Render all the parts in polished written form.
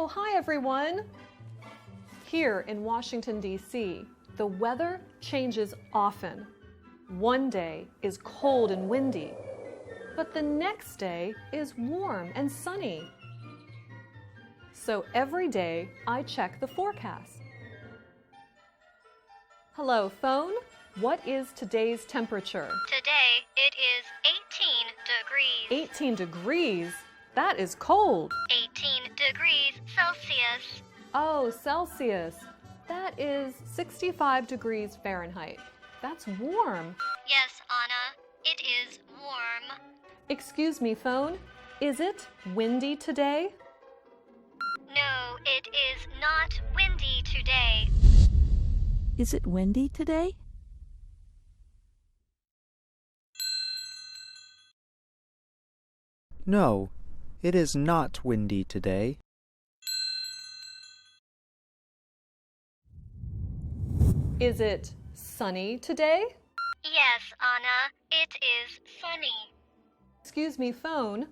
Oh, hi everyone! Here in Washington, D.C., the weather changes often. One day is cold and windy, but the next day is warm and sunny. So every day I check the forecast. Hello, phone. What is today's temperature? Today it is 18 degrees. 18 degrees? That is cold. 18 degrees Celsius. Oh, Celsius. That is 65 degrees Fahrenheit. That's warm. Yes, Anna, it is warm. Excuse me, phone. Is it windy today? No, it is not windy today. Is it windy today? No, it is not windy today. Is it sunny today? Yes, Anna, it is sunny. Excuse me, phone.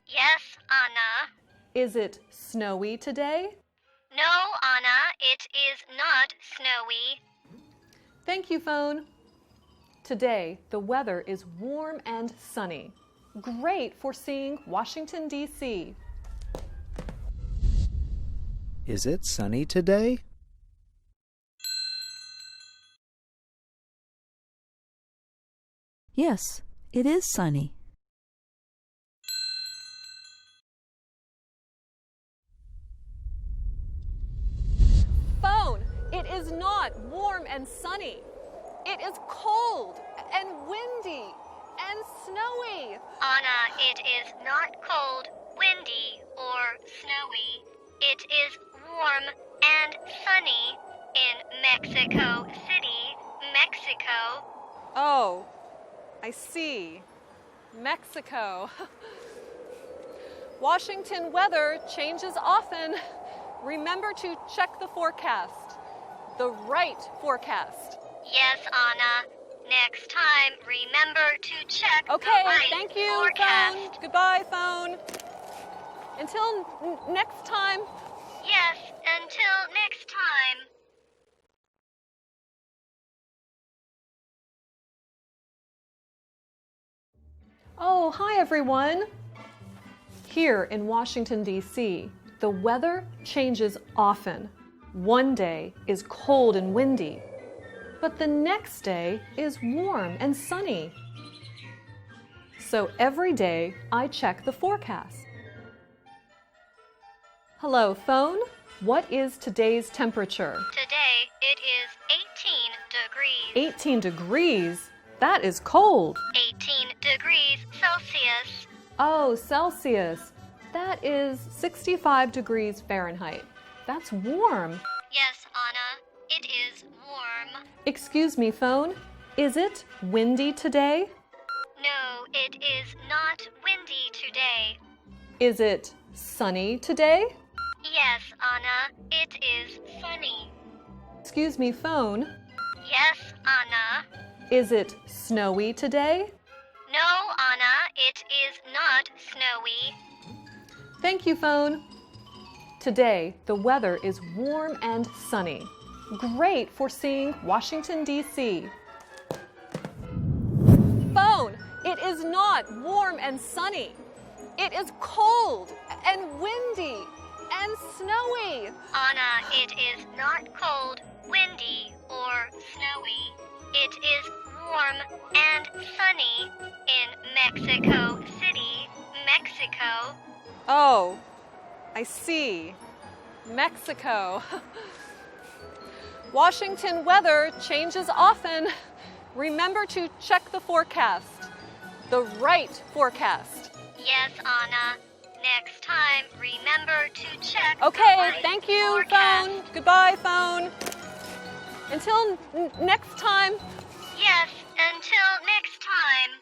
Yes, Anna. Is it snowy today? No, Anna, it is not snowy. Thank you, phone. Today, the weather is warm and sunny. Great for seeing Washington, D.C. Is it sunny today? Yes, it is sunny. Phone, it is not warm and sunny. It is cold and windy and snowy. Anna, it is not cold, windy, or snowy. It is warm and sunny in Mexico City, Mexico. Oh, I see. Mexico. Washington weather changes often. Remember to check the forecast. The right forecast. Yes, Anna. Next time, remember to check Okay, the right thank you, forecast. phone. Goodbye, phone. Until next time. Yes, until next time. Oh, hi everyone. Here in Washington, D.C., the weather changes often. One day is cold and windy, but the next day is warm and sunny. So every day I check the forecast. Hello, phone. What is today's temperature? Today it is 18 degrees. 18 degrees? That is cold. 18 degrees Celsius. Oh, Celsius. That is 65 degrees Fahrenheit. That's warm. Yes, Anna, it is warm. Excuse me, phone. Is it windy today? No, it is not windy today. Is it sunny today? Yes, Anna, it is sunny. Excuse me, phone. Yes, Anna. Is it snowy today? No, Anna, it is not snowy. Thank you, phone. Today, the weather is warm and sunny. Great for seeing Washington, D.C. Phone, it is not warm and sunny. It is cold and windy and snowy. Anna, it is not cold, windy, or snowy. It is warm and sunny in Mexico City, Mexico. Oh, I see. Mexico. Washington weather changes often. Remember to check the forecast. The right forecast. Yes, Anna. Next time, remember to check Okay, the right thank you, forecast. phone. Goodbye, phone. Until next time. Yes, until next time.